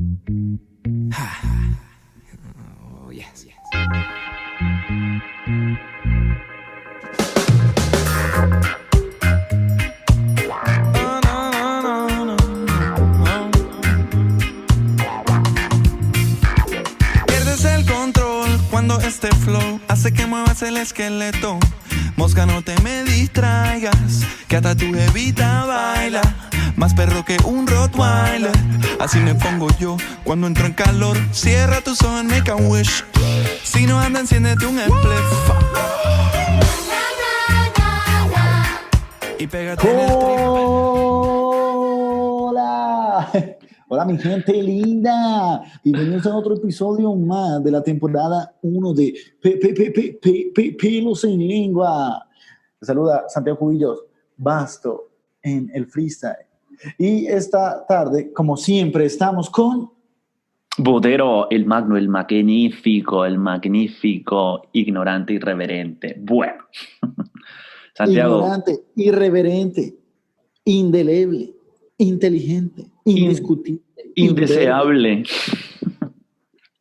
Oh, yes, yes. Pierdes el control cuando este flow hace que muevas el esqueleto. Mosca, no te me distraigas, que hasta tu jevita baila. Más perro que un Rottweiler. Así me pongo yo cuando entro en calor. Cierra tus ojos, make a wish. Si no anda, enciéndete un spliff. Y pégate en el trip. ¡Hola! Hola, mi gente linda. Bienvenidos a otro episodio más de la temporada 1 de Pelos en Lengua. Te saluda Santiago Cubillos, Basto en el freestyle. Y esta tarde, como siempre, estamos con... Botero, el magno, el magnífico, ignorante, irreverente. Bueno, Santiago. Ignorante, irreverente, indeleble, inteligente, indiscutible, Indeseable.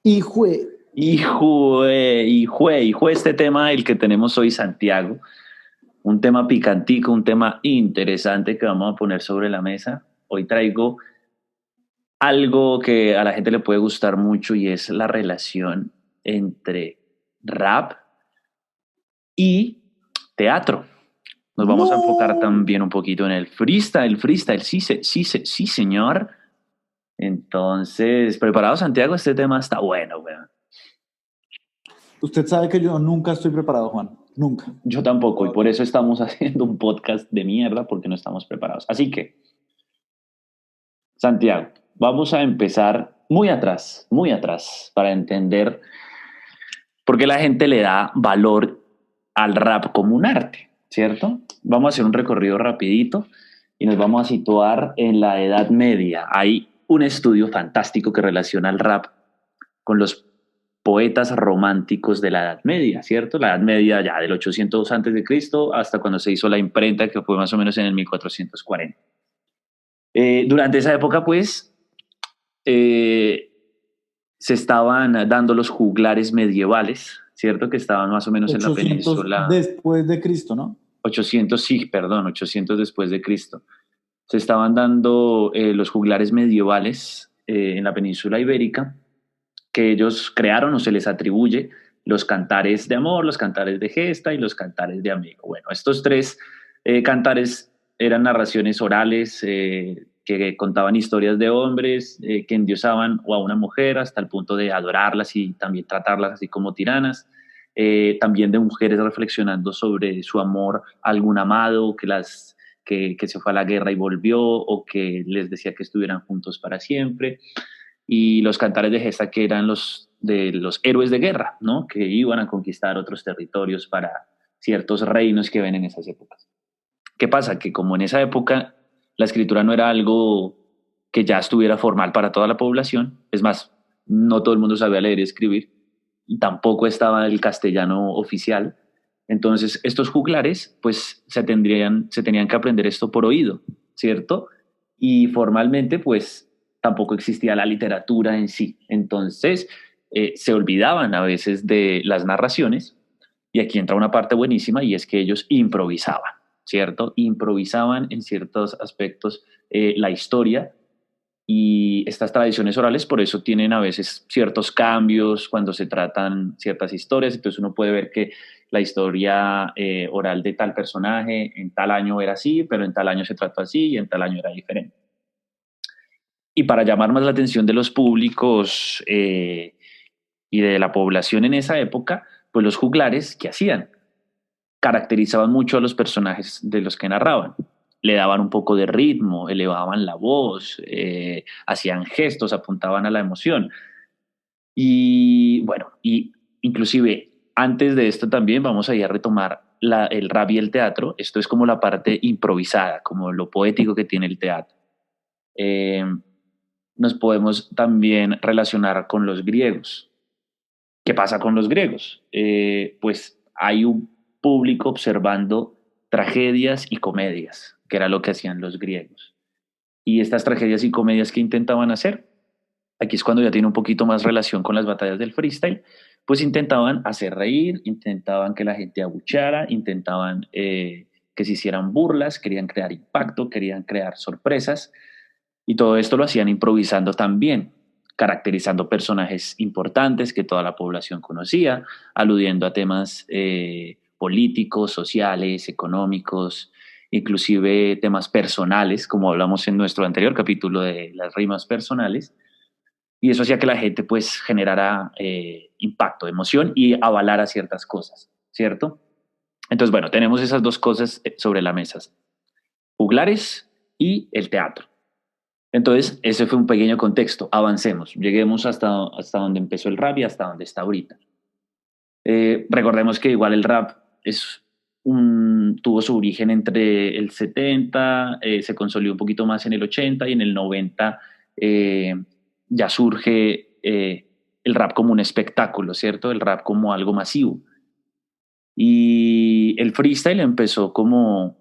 Hijo este tema, el que tenemos hoy, Santiago. Un tema picantico, un tema interesante que vamos a poner sobre la mesa. Hoy traigo algo que a la gente le puede gustar mucho y es la relación entre rap y teatro. Nos vamos a enfocar también un poquito en el freestyle, sí, señor. Entonces, ¿preparado, Santiago? Este tema está bueno, weón. Usted sabe que yo nunca estoy preparado, Juan. Nunca. Yo tampoco, y por eso estamos haciendo un podcast de mierda, porque no estamos preparados. Así que, Santiago, vamos a empezar muy atrás, para entender por qué la gente le da valor al rap como un arte, ¿cierto? Vamos a hacer un recorrido rapidito y nos vamos a situar en la Edad Media. Hay un estudio fantástico que relaciona el rap con los poetas románticos de la Edad Media, ¿cierto? La Edad Media ya del 800 a.C. hasta cuando se hizo la imprenta, que fue más o menos en el 1440. Durante esa época, pues, se estaban dando los juglares medievales, ¿cierto? Que estaban más o menos en la península. Después de Cristo, ¿no? 800 después de Cristo. Se estaban dando los juglares medievales en la península ibérica, que ellos crearon o se les atribuye los cantares de amor, los cantares de gesta y los cantares de amigo. Bueno, estos tres cantares eran narraciones orales que contaban historias de hombres que endiosaban o a una mujer hasta el punto de adorarlas y también tratarlas así como tiranas. También de mujeres reflexionando sobre su amor a algún amado que se fue a la guerra y volvió, o que les decía que estuvieran juntos para siempre. Y los cantares de gesta, que eran los de los héroes de guerra, ¿no? Que iban a conquistar otros territorios para ciertos reinos que ven en esas épocas. ¿Qué pasa? Que como en esa época la escritura no era algo que ya estuviera formal para toda la población, es más, no todo el mundo sabía leer y escribir, y tampoco estaba el castellano oficial. Entonces estos juglares pues se tenían que aprender esto por oído, ¿cierto? Y formalmente pues tampoco existía la literatura en sí. Entonces se olvidaban a veces de las narraciones, y aquí entra una parte buenísima, y es que ellos improvisaban, ¿cierto? Improvisaban en ciertos aspectos la historia. Y estas tradiciones orales por eso tienen a veces ciertos cambios cuando se tratan ciertas historias. Entonces uno puede ver que la historia oral de tal personaje en tal año era así, pero en tal año se trató así y en tal año era diferente. Y para llamar más la atención de los públicos y de la población en esa época, pues los juglares, ¿qué hacían? Caracterizaban mucho a los personajes de los que narraban. Le daban un poco de ritmo, elevaban la voz, hacían gestos, apuntaban a la emoción. Y bueno, y inclusive antes de esto también vamos a ir a retomar el rap y el teatro. Esto es como la parte improvisada, como lo poético que tiene el teatro. Nos podemos también relacionar con los griegos. ¿Qué pasa con los griegos? Pues hay un público observando tragedias y comedias, que era lo que hacían los griegos. Y estas tragedias y comedias, ¿qué intentaban hacer? aquí es cuando ya tiene un poquito más relación con las batallas del freestyle, pues intentaban hacer reír, intentaban que la gente abucheara, intentaban que se hicieran burlas, querían crear impacto, querían crear sorpresas, y todo esto lo hacían improvisando también, caracterizando personajes importantes que toda la población conocía, aludiendo a temas políticos, sociales, económicos, inclusive temas personales, como hablamos en nuestro anterior capítulo de las rimas personales, y eso hacía que la gente pues generara impacto, emoción y avalara ciertas cosas, ¿cierto? Entonces, bueno, tenemos esas dos cosas sobre la mesa, juglares y el teatro. Entonces, ese fue un pequeño contexto. Avancemos, lleguemos hasta donde empezó el rap y hasta donde está ahorita. Recordemos que igual el rap tuvo su origen entre el 70, se consolidó un poquito más en el 80 y en el 90 ya surge el rap como un espectáculo, ¿cierto? El rap como algo masivo. Y el freestyle empezó como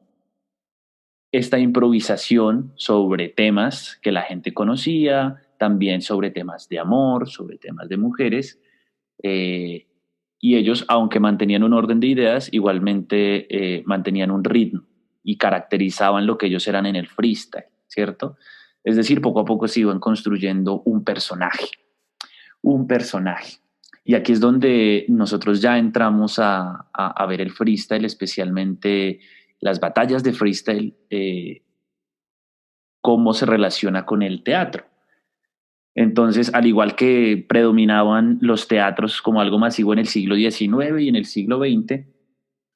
esta improvisación sobre temas que la gente conocía, también sobre temas de amor, sobre temas de mujeres, y ellos, aunque mantenían un orden de ideas, igualmente mantenían un ritmo y caracterizaban lo que ellos eran en el freestyle, ¿cierto? Es decir, poco a poco se iban construyendo un personaje. Y aquí es donde nosotros ya entramos a ver el freestyle, especialmente las batallas de freestyle, cómo se relaciona con el teatro. Entonces, al igual que predominaban los teatros como algo masivo en el siglo XIX y en el siglo XX,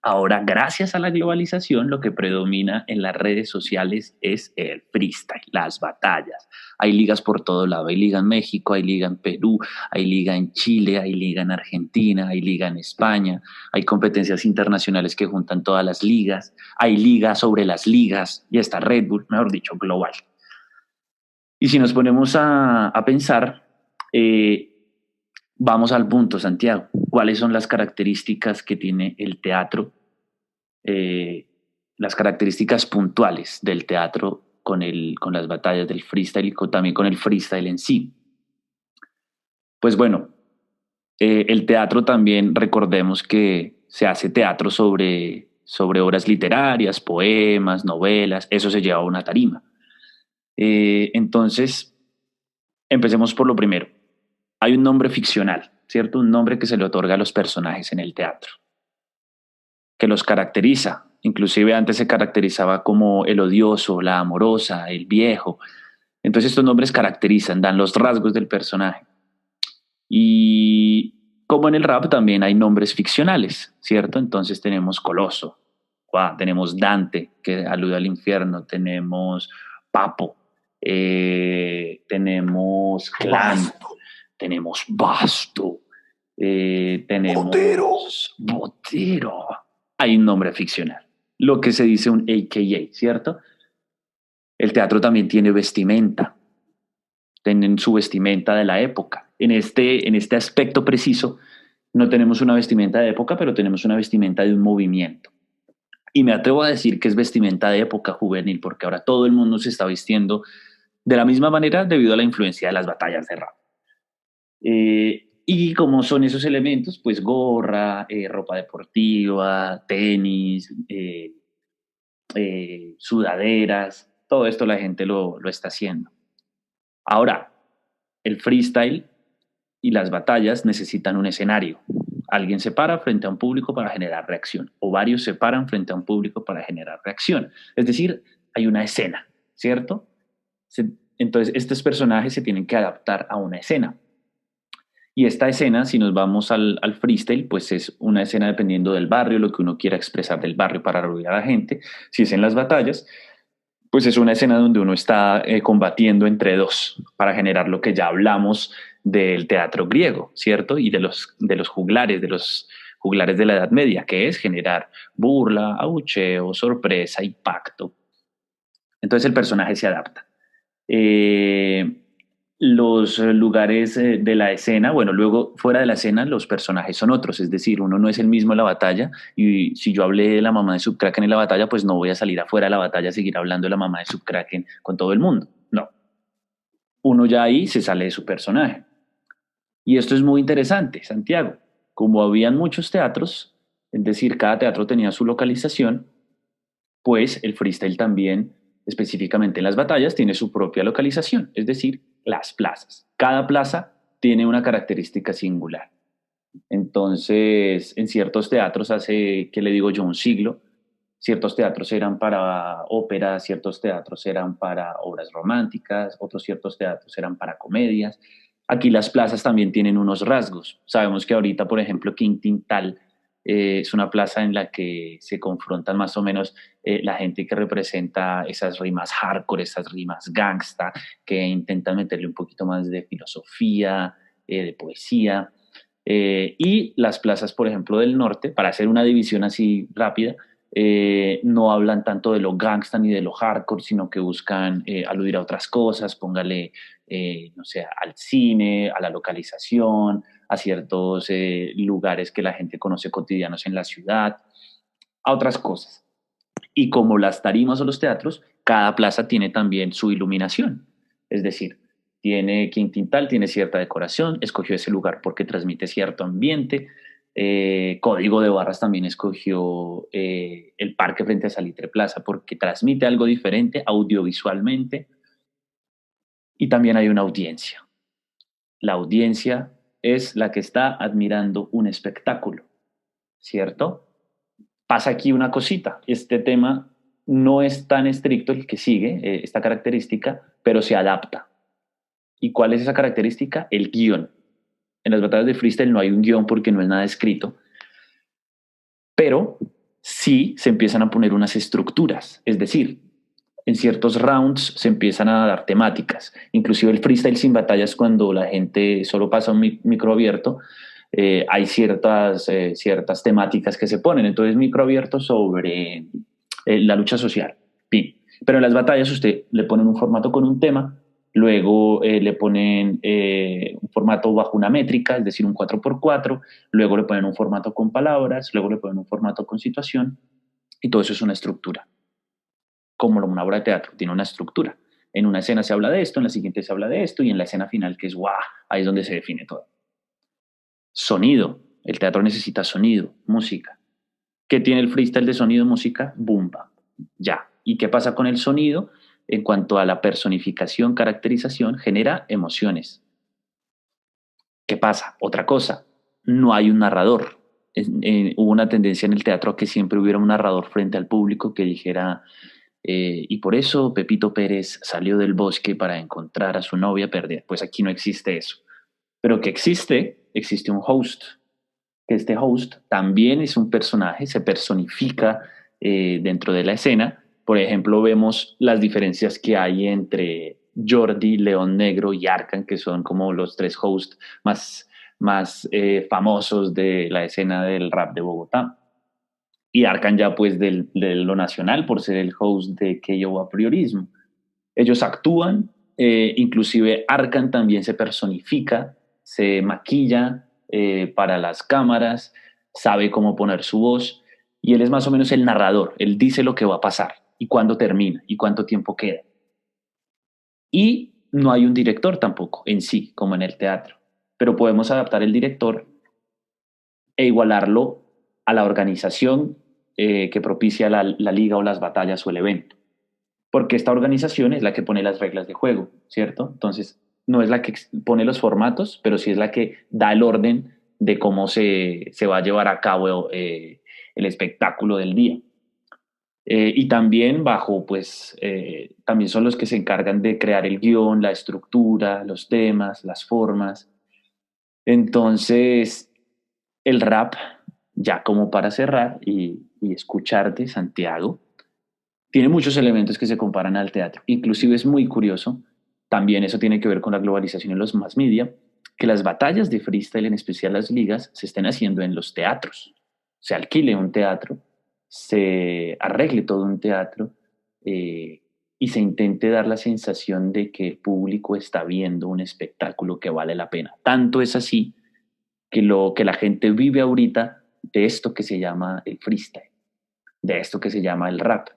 ahora, gracias a la globalización, lo que predomina en las redes sociales es el freestyle, las batallas. Hay ligas por todo lado, hay liga en México, hay liga en Perú, hay liga en Chile, hay liga en Argentina, hay liga en España, hay competencias internacionales que juntan todas las ligas, hay liga sobre las ligas y está Red Bull, mejor dicho, global. Y si nos ponemos a pensar, vamos al punto, Santiago. ¿Cuáles son las características que tiene el teatro? Las características puntuales del teatro con las batallas del freestyle y también con el freestyle en sí. Pues bueno, el teatro también, recordemos que se hace teatro sobre obras literarias, poemas, novelas, eso se lleva a una tarima. Entonces, empecemos por lo primero. Hay un nombre ficcional, ¿cierto? Un nombre que se le otorga a los personajes en el teatro, que los caracteriza. Inclusive antes se caracterizaba como el odioso, la amorosa, el viejo. Entonces estos nombres caracterizan, dan los rasgos del personaje. Y como en el rap también hay nombres ficcionales, ¿cierto? Entonces tenemos Coloso, tenemos Dante, que alude al infierno, tenemos Papo, tenemos Clan, tenemos Basto, tenemos Botero. Hay un nombre ficcional, lo que se dice un AKA, ¿cierto? El teatro también tiene vestimenta, tienen su vestimenta de la época. En este aspecto preciso, no tenemos una vestimenta de época, pero tenemos una vestimenta de un movimiento. Y me atrevo a decir que es vestimenta de época juvenil, porque ahora todo el mundo se está vistiendo de la misma manera debido a la influencia de las batallas de rap. Y como son esos elementos, pues gorra, ropa deportiva, tenis, sudaderas, todo esto la gente lo está haciendo. Ahora, el freestyle y las batallas necesitan un escenario. Alguien se para frente a un público para generar reacción, o varios se paran frente a un público para generar reacción. Es decir, hay una escena, ¿cierto? Entonces, estos personajes se tienen que adaptar a una escena. Y esta escena, si nos vamos al freestyle, pues es una escena dependiendo del barrio, lo que uno quiera expresar del barrio para rodear a la gente. Si es en las batallas, pues es una escena donde uno está combatiendo entre dos para generar lo que ya hablamos del teatro griego, ¿cierto? Y de los juglares, de la Edad Media, que es generar burla, abucheo, sorpresa, impacto. Entonces el personaje se adapta. Los lugares de la escena, bueno, luego fuera de la escena los personajes son otros, es decir, uno no es el mismo en la batalla, y si yo hablé de la mamá de Subkraken en la batalla, pues no voy a salir afuera de la batalla a seguir hablando de la mamá de Subkraken con todo el mundo, no. uno ya ahí se sale de su personaje. Y esto es muy interesante, Santiago. Como habían muchos teatros, es decir, cada teatro tenía su localización, pues el freestyle también, específicamente en las batallas, tiene su propia localización, es decir, las plazas. Cada plaza tiene una característica singular. Entonces, en ciertos teatros hace, ¿qué le digo yo? Un siglo, ciertos teatros eran para ópera, ciertos teatros eran para obras románticas, otros ciertos teatros eran para comedias. Aquí las plazas también tienen unos rasgos. Sabemos que ahorita, por ejemplo, Quintintal es una plaza en la que se confrontan más o menos la gente que representa esas rimas hardcore, esas rimas gangsta, que intentan meterle un poquito más de filosofía, de poesía. Y las plazas, por ejemplo, del norte, para hacer una división así rápida, no hablan tanto de lo gangsta ni de lo hardcore, sino que buscan aludir a otras cosas, póngale, no sé, al cine, a la localización, a ciertos lugares que la gente conoce cotidianos en la ciudad, a otras cosas. Y como las tarimas o los teatros, cada plaza tiene también su iluminación. Es decir, tiene Quintintal, tiene cierta decoración, escogió ese lugar porque transmite cierto ambiente. Código de Barras también escogió el parque frente a Salitre Plaza porque transmite algo diferente audiovisualmente. Y también hay una audiencia. La audiencia es la que está admirando un espectáculo, ¿cierto? Pasa aquí una cosita. Este tema no es tan estricto el que sigue, esta característica, pero se adapta. ¿Y cuál es esa característica? El guión. En las batallas de freestyle no hay un guión porque no es nada escrito, pero sí se empiezan a poner unas estructuras. Es decir, en ciertos rounds se empiezan a dar temáticas. Inclusive el freestyle sin batallas, cuando la gente solo pasa un micro abierto, hay ciertas temáticas que se ponen. Entonces, micro abierto sobre la lucha social. Pin. Pero en las batallas usted le ponen un formato con un tema, luego le ponen un formato bajo una métrica, es decir, un 4x4, luego le ponen un formato con palabras, luego le ponen un formato con situación, y todo eso es una estructura. Como una obra de teatro, tiene una estructura. En una escena se habla de esto, en la siguiente se habla de esto, y en la escena final, que es guau, ahí es donde se define todo. Sonido. El teatro necesita sonido, música. ¿Qué tiene el freestyle de sonido, música? Boom, bam. Ya. ¿Y qué pasa con el sonido? En cuanto a la personificación, caracterización, genera emociones. ¿Qué pasa? Otra cosa, no hay un narrador. Hubo una tendencia en el teatro a que siempre hubiera un narrador frente al público que dijera, y por eso Pepito Pérez salió del bosque para encontrar a su novia perdida. Pues aquí no existe eso. Pero que existe un host, que este host también es un personaje, se personifica dentro de la escena. Por ejemplo, vemos las diferencias que hay entre Jordi, León Negro y Arcan, que son como los tres hosts más famosos de la escena del rap de Bogotá. Y Arcan ya pues de lo nacional por ser el host de Que Yo A Priorismo. Ellos actúan, inclusive Arcan también se personifica, se maquilla para las cámaras, sabe cómo poner su voz y él es más o menos el narrador, él dice lo que va a pasar y cuándo termina y cuánto tiempo queda. Y no hay un director tampoco en sí, como en el teatro, pero podemos adaptar el director e igualarlo a la organización que propicia la liga o las batallas o el evento. Porque esta organización es la que pone las reglas de juego, ¿cierto? Entonces, no es la que pone los formatos, pero sí es la que da el orden de cómo se va a llevar a cabo el espectáculo del día. Y también también son los que se encargan de crear el guión, la estructura, los temas, las formas. Entonces, el rap, ya como para cerrar y escucharte, Santiago, tiene muchos elementos que se comparan al teatro. Inclusive es muy curioso, también eso tiene que ver con la globalización en los mass media, que las batallas de freestyle, en especial las ligas, se estén haciendo en los teatros. Se alquile un teatro, se arregle todo un teatro y se intente dar la sensación de que el público está viendo un espectáculo que vale la pena. Tanto es así que lo que la gente vive ahorita de esto que se llama el freestyle, de esto que se llama el rap.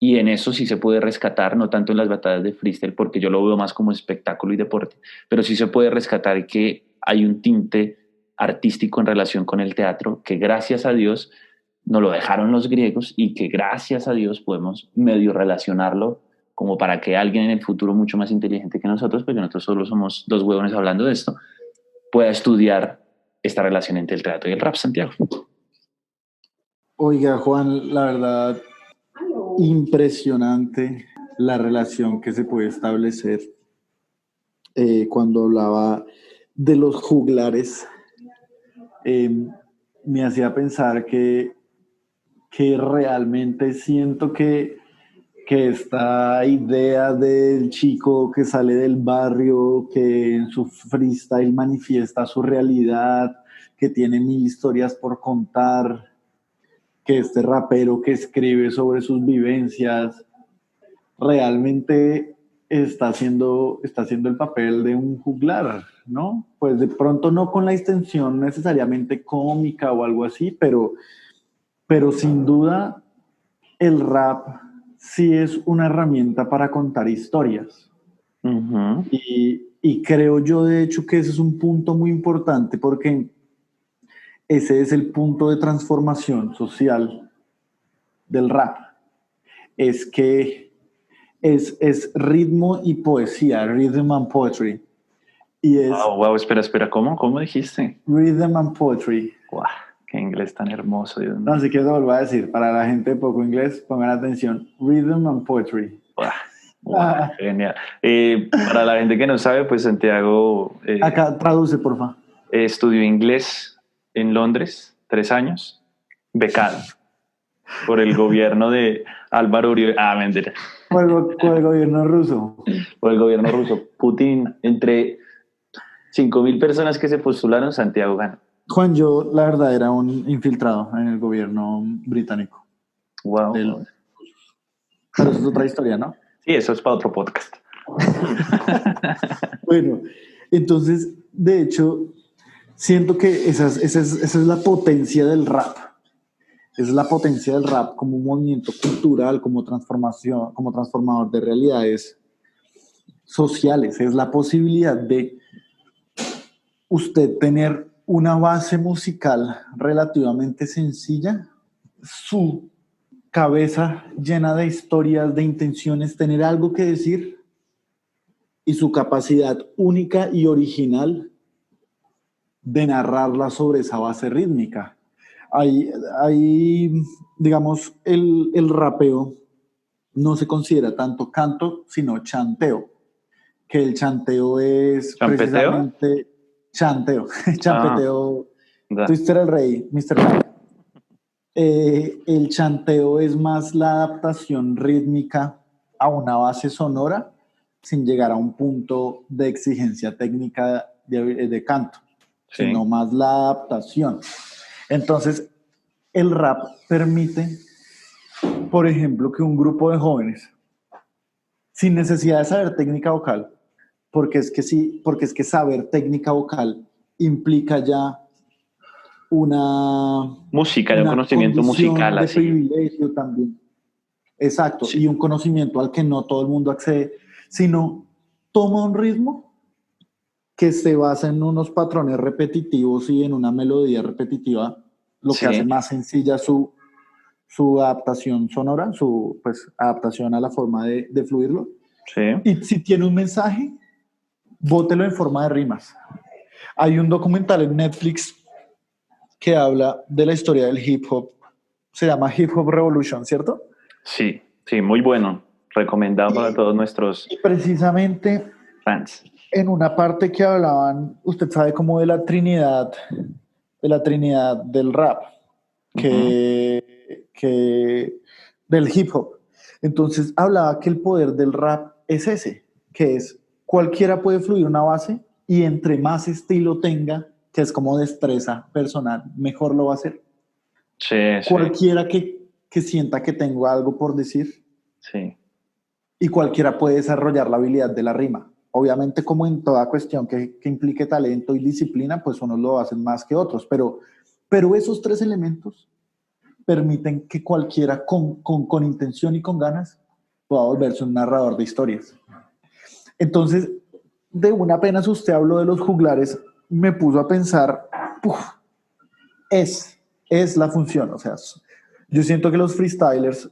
y en eso sí se puede rescatar, no tanto en las batallas de freestyle, porque yo lo veo más como espectáculo y deporte, pero sí se puede rescatar que hay un tinte artístico en relación con el teatro que gracias a Dios nos lo dejaron los griegos y que gracias a Dios podemos medio relacionarlo como para que alguien en el futuro mucho más inteligente que nosotros, porque nosotros solo somos dos huevones hablando de esto, pueda estudiar esta relación entre el teatro y el rap, Santiago. Oiga, Juan, la verdad, impresionante la relación que se puede establecer cuando hablaba de los juglares. Me hacía pensar que realmente siento que esta idea del chico que sale del barrio, que en su freestyle manifiesta su realidad, que tiene mil historias por contar, que este rapero que escribe sobre sus vivencias, realmente está haciendo el papel de un juglar, ¿no? Pues de pronto no con la extensión necesariamente cómica o algo así, pero sin duda el rap sí es una herramienta para contar historias. Uh-huh. Y creo yo, de hecho, que ese es un punto muy importante porque ese es el punto de transformación social del rap. Es que es ritmo y poesía, rhythm and poetry. Y es wow, espera, ¿cómo dijiste? Rhythm and poetry. Wow, qué inglés tan hermoso, Dios mío. No, así que lo vuelvo a decir, para la gente de poco inglés, pongan atención, rhythm and poetry. Wow, genial. Para la gente que no sabe, pues Santiago acá traduce, porfa. Estudió inglés en Londres, 3 años, becado por el gobierno de Álvaro Uribe. Mentira. Por el gobierno ruso. Por el gobierno ruso. Putin, entre 5.000 personas que se postularon, Santiago ganó. Juan, yo la verdad era un infiltrado en el gobierno británico. Wow. Pero eso es otra historia, ¿no? Sí, eso es para otro podcast. Bueno, entonces, de hecho, siento que esa es la potencia del rap. Es la potencia del rap como un movimiento cultural, como transformación, como transformador de realidades sociales. Es la posibilidad de usted tener una base musical relativamente sencilla, su cabeza llena de historias, de intenciones, tener algo que decir y su capacidad única y original de narrarla sobre esa base rítmica. Hay digamos, el rapeo no se considera tanto canto, sino chanteo, que el chanteo es precisamente chanteo, champeteo, Twister el Rey, Mr. Light. El chanteo es más la adaptación rítmica a una base sonora sin llegar a un punto de exigencia técnica de canto, sí, sino más la adaptación. Entonces, el rap permite, por ejemplo, que un grupo de jóvenes, sin necesidad de saber técnica vocal, porque es que saber técnica vocal implica ya una música, un conocimiento musical de así. Privilegio también. Exacto, sí. Y un conocimiento al que no todo el mundo accede, sino toma un ritmo que se basa en unos patrones repetitivos y en una melodía repetitiva, lo que hace más sencilla su adaptación sonora, su adaptación a la forma de fluirlo. Sí. Y si tiene un mensaje, bótelo en forma de rimas. Hay un documental en Netflix que habla de la historia del hip hop. Se llama Hip Hop Revolution, ¿cierto? Sí, muy bueno. Recomendado para todos nuestros y precisamente fans. En una parte que hablaban, usted sabe, como de la trinidad del rap, que del hip hop. Entonces hablaba que el poder del rap es ese, que es cualquiera puede fluir una base y entre más estilo tenga, que es como destreza personal, mejor lo va a hacer. Sí. Cualquiera que sienta que tengo algo por decir. Sí. Y cualquiera puede desarrollar la habilidad de la rima. Obviamente, como en toda cuestión que implique talento y disciplina, pues unos lo hacen más que otros. Pero esos tres elementos permiten que cualquiera con intención y con ganas pueda volverse un narrador de historias. Entonces, de una apenas usted habló de los juglares, me puso a pensar, es la función. O sea, yo siento que los freestylers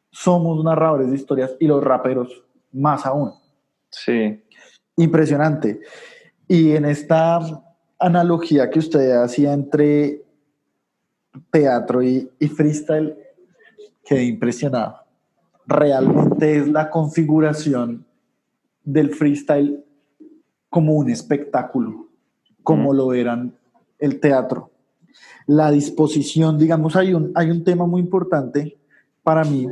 somos narradores de historias y los raperos más aún. Sí. Impresionante. Y en esta analogía que usted hacía entre teatro y freestyle, quedé impresionado. Realmente es la configuración del freestyle como un espectáculo, como lo eran el teatro. La disposición, digamos, hay un tema muy importante para mí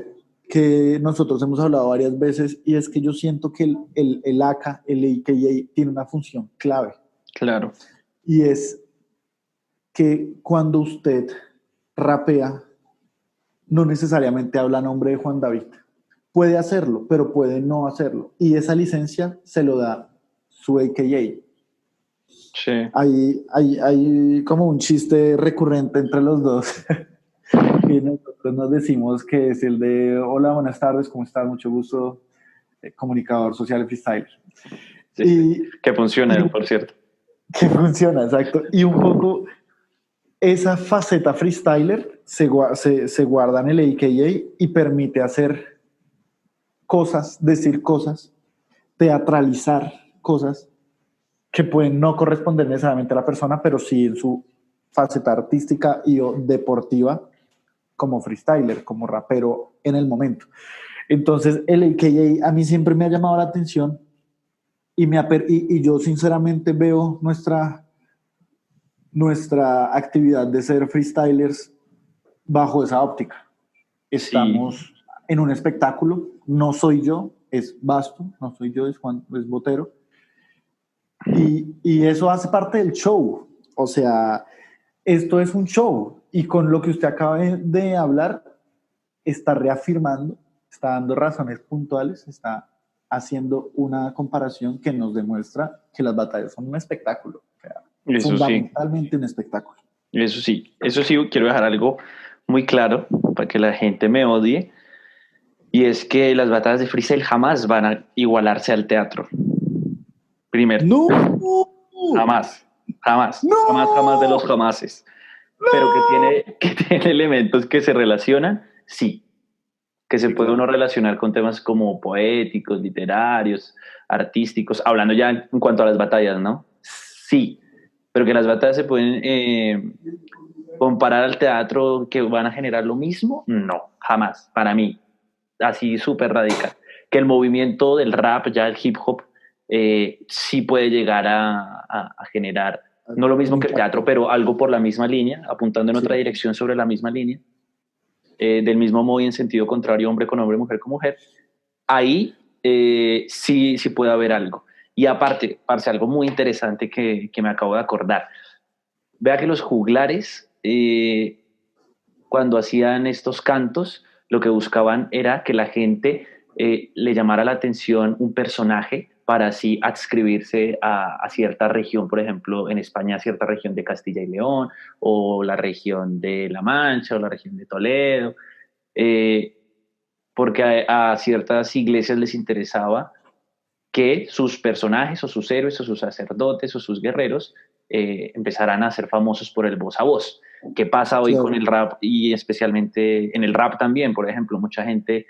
que nosotros hemos hablado varias veces, y es que yo siento que el AKA, el AKA, tiene una función clave. Claro. Y es que cuando usted rapea, no necesariamente habla a nombre de Juan David. Puede hacerlo, pero puede no hacerlo. Y esa licencia se lo da su AKA. Sí. Hay como un chiste recurrente entre los dos. Y nosotros nos decimos que es el de: hola, buenas tardes, ¿cómo estás? Mucho gusto, comunicador social y freestyler. Sí, que funciona, por cierto. Que funciona, exacto. Y un poco esa faceta freestyler se guarda en el AKA y permite hacer cosas, decir cosas, teatralizar cosas que pueden no corresponder necesariamente a la persona, pero sí en su faceta artística y o deportiva, como freestyler, como rapero en el momento. Entonces, el AKA a mí siempre me ha llamado la atención y yo sinceramente veo nuestra actividad de ser freestylers bajo esa óptica. Estamos en un espectáculo, no soy yo, es Basto, no soy yo, es Juan, es Botero, y eso hace parte del show. O sea, esto es un show, y con lo que usted acaba de hablar, está reafirmando, está dando razones puntuales, está haciendo una comparación que nos demuestra que las batallas son un espectáculo. O sea, eso fundamentalmente un espectáculo. Eso sí, quiero dejar algo muy claro para que la gente me odie, y es que las batallas de freestyle jamás van a igualarse al teatro. Primero. ¡No! Jamás. ¡No! Jamás de los jamases. ¡No! Pero que tiene elementos que se relacionan, sí. Que se puede uno relacionar con temas como poéticos, literarios, artísticos, hablando ya en cuanto a las batallas, ¿no? Sí, pero que las batallas se pueden comparar al teatro, que van a generar lo mismo, no, jamás, para mí, así súper radical. Que el movimiento del rap, ya el hip hop, sí puede llegar a generar, no lo mismo que el teatro, pero algo por la misma línea, apuntando en otra dirección sobre la misma línea. Del mismo modo y en sentido contrario, hombre con hombre, mujer con mujer, ahí sí puede haber algo. Y aparte, parce, algo muy interesante que me acabo de acordar. Vea que los juglares, cuando hacían estos cantos, lo que buscaban era que la gente le llamara la atención un personaje para así adscribirse a cierta región, por ejemplo, en España, a cierta región de Castilla y León, o la región de La Mancha, o la región de Toledo, porque a ciertas iglesias les interesaba que sus personajes, o sus héroes, o sus sacerdotes, o sus guerreros empezaran a ser famosos por el voz a voz. ¿Qué pasa hoy con el rap? Y especialmente en el rap también, por ejemplo, mucha gente,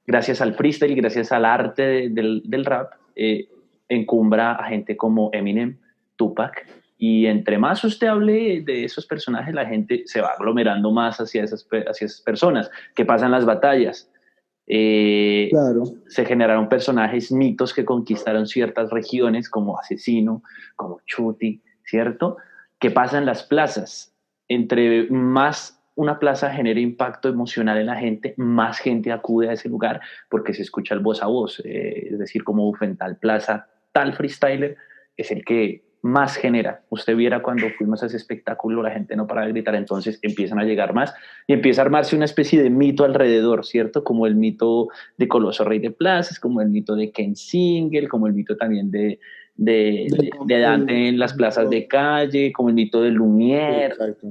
gracias al freestyle, gracias al arte del rap, encumbra a gente como Eminem, Tupac, y entre más usted hable de esos personajes, la gente se va aglomerando más hacia esas personas. ¿Qué pasa en las batallas? Se generaron personajes, mitos que conquistaron ciertas regiones, como Asesino, como Chuti, ¿cierto? ¿Qué pasa en las plazas? Entre más una plaza genera impacto emocional en la gente, más gente acude a ese lugar porque se escucha el voz a voz. Es decir, como en tal plaza, tal freestyler es el que más genera. Usted viera cuando fuimos a ese espectáculo, la gente no para de gritar, entonces empiezan a llegar más y empieza a armarse una especie de mito alrededor, ¿cierto? Como el mito de Coloso Rey de Plazas, como el mito de Ken Single, como el mito también de Dante en las plazas de calle, como el mito de Lumière. Exacto.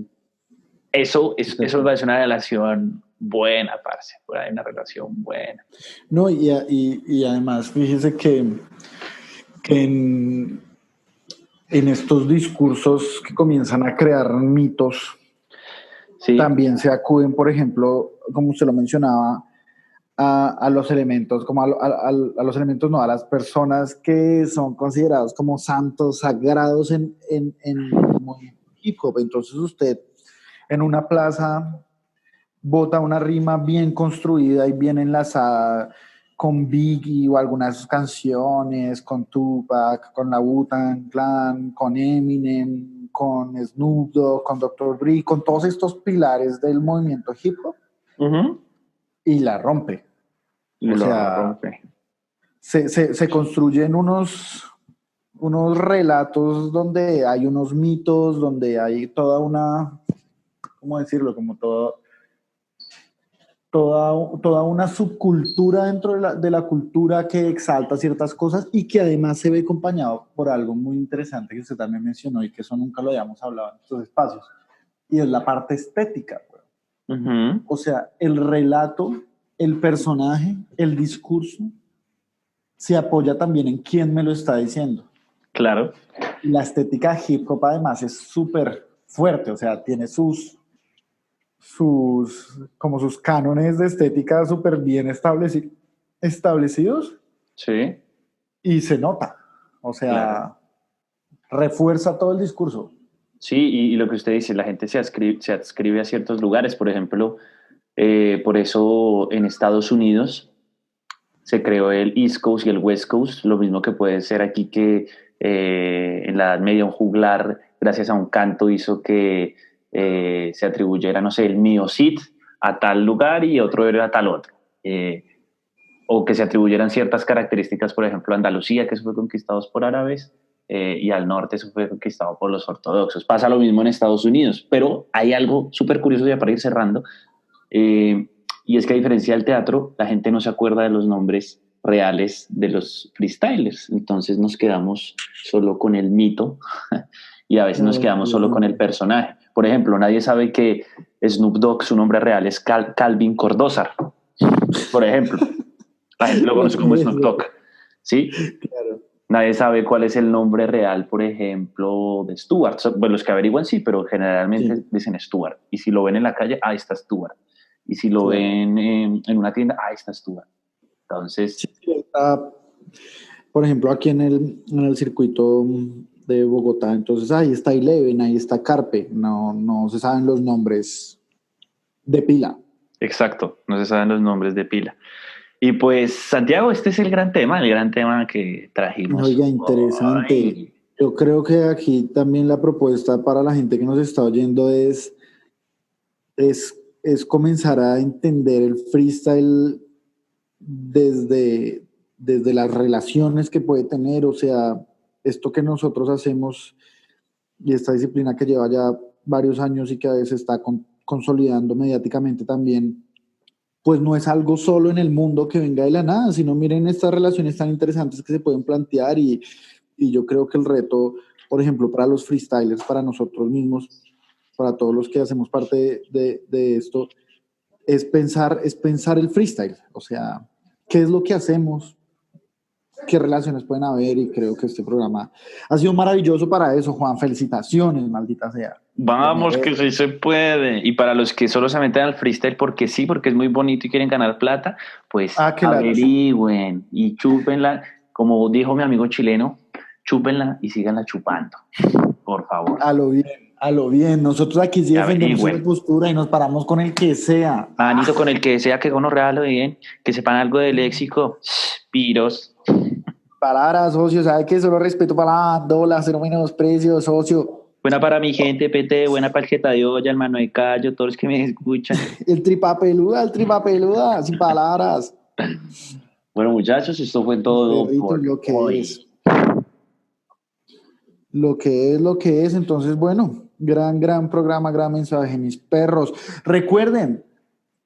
eso es una relación buena, parce. Hay una relación buena. No, y además, fíjese que en estos discursos que comienzan a crear mitos, Sí, también se acuden, por ejemplo, como usted lo mencionaba, a los elementos, como a los elementos, no, a las personas que son considerados como santos, sagrados en el movimiento hip hop. Entonces usted en una plaza bota una rima bien construida y bien enlazada con Biggie o algunas de sus canciones, con Tupac, con la Wu-Tang Clan, con Eminem, con Snoop Dogg, con Dr. Dre, con todos estos pilares del movimiento hip hop, y la rompe. y O lo sea, rompe. se construyen unos relatos donde hay unos mitos, donde hay toda una, ¿cómo decirlo? Como toda una subcultura dentro de la cultura que exalta ciertas cosas y que además se ve acompañado por algo muy interesante que usted también mencionó y que eso nunca lo habíamos hablado en estos espacios, y es la parte estética. Ujú, O sea, el relato, el personaje, el discurso se apoya también en quién me lo está diciendo. claro. Y la estética hip hop además es súper fuerte, o sea, tiene como sus cánones de estética súper bien establecidos, Sí, y se nota, o claro. sea, refuerza todo el discurso. Sí, y lo que usted dice, la gente se adscribe a ciertos lugares. Por ejemplo, por eso en Estados Unidos se creó el East Coast y el West Coast, lo mismo que puede ser aquí que en la Edad Media un juglar, gracias a un canto, hizo que se atribuyera, no sé, el mío Cid a tal lugar y otro era a tal otro. O que se atribuyeran ciertas características, por ejemplo, Andalucía, que eso fue conquistado por árabes, y al norte eso fue conquistado por los ortodoxos. Pasa lo mismo en Estados Unidos, pero hay algo súper curioso ya para ir cerrando, eh, y es que a diferencia del teatro, la gente no se acuerda de los nombres reales de los freestylers, entonces nos quedamos solo con el mito y a veces nos quedamos solo con el personaje. Por ejemplo, nadie sabe que Snoop Dogg, su nombre real es Calvin Cordózar, por ejemplo. La gente lo conoce como Snoop Dogg, ¿sí? Claro. Nadie sabe cuál es el nombre real, por ejemplo, de Stuart. Bueno, los que averiguan sí, pero generalmente Sí, dicen Stuart. Y si lo ven en la calle, ahí está Stuart. Y si lo claro. ven en una tienda, ahí está Stuart. Entonces, Sí, está, por ejemplo, aquí en el circuito de Bogotá, entonces ahí está Eleven, ahí está Carpe, no se saben los nombres de pila. exacto, no se saben los nombres de pila. Y pues, Santiago, este es el gran tema que trajimos Oiga, interesante. hoy. Yo creo que aquí también la propuesta para la gente que nos está oyendo es comenzar a entender el freestyle desde las relaciones que puede tener, o sea, esto que nosotros hacemos y esta disciplina que lleva ya varios años y que a veces está consolidando mediáticamente también, pues no es algo solo en el mundo que venga de la nada, sino miren estas relaciones tan interesantes que se pueden plantear, y yo creo que el reto, por ejemplo, para los freestylers, para nosotros mismos, para todos los que hacemos parte de esto, es pensar el freestyle, o sea, qué es lo que hacemos, qué relaciones pueden haber, y creo que este programa ha sido maravilloso para eso, Juan. Felicitaciones, maldita sea. Lo Vamos, que merece. sí se puede. Y para los que solo se meten al freestyle porque sí, porque es muy bonito y quieren ganar plata, pues Ah, claro, sí. averigüen y chúpenla. Como dijo mi amigo chileno, chúpenla y síganla chupando, por favor. A lo bien, a lo bien. Nosotros aquí sí Y defendemos esa averigüen. postura y nos paramos con el que sea. Manito, con el que sea que gonorrea lo bien, que sepan algo de léxico, piros. Palabras, socio, ¿sabe qué? Solo respeto para la dólar, cero menosprecio, socio. Buena para mi gente, PT, buena para el Jeta de olla, el mano de callo, todos los que me escuchan. El tripa peluda, sin palabras. Bueno, muchachos, esto fue Los todo perritos, por lo que hoy. es. Lo que es. Entonces, bueno, gran programa, gran mensaje, mis perros. Recuerden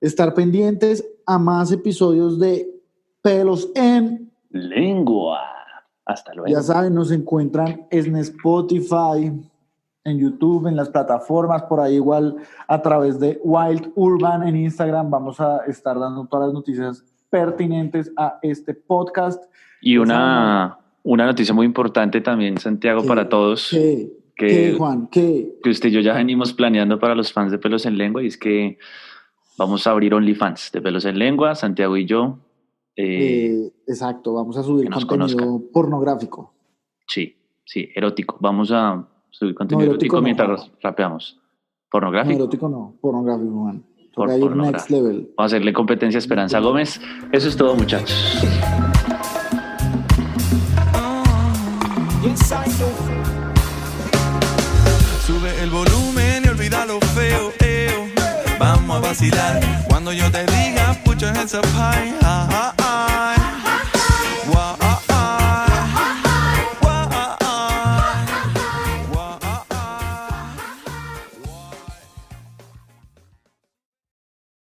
estar pendientes a más episodios de Pelos en. Lengua. Hasta Ya luego. saben, nos encuentran en Spotify, en YouTube, en las plataformas, por ahí igual a través de Wild Urban en Instagram. Vamos a estar dando todas las noticias pertinentes a este podcast. Y una noticia muy importante también, Santiago, para todos. ¿Qué, Juan? ¿Qué? Que usted y yo ya venimos planeando para los fans de Pelos en Lengua, y es que vamos a abrir OnlyFans de Pelos en Lengua, Santiago y yo. Exacto, vamos a subir contenido pornográfico. Sí, erótico. Vamos a subir contenido erótico mientras rapeamos. ¿Pornográfico? No, erótico no, pornográfico, Juan. Pornográfico. Next level. Vamos a hacerle competencia a Esperanza Gómez. Eso es todo, muchachos. Sube el volumen y olvida lo feo, Vamos a vacilar cuando yo te diga put your hands up high.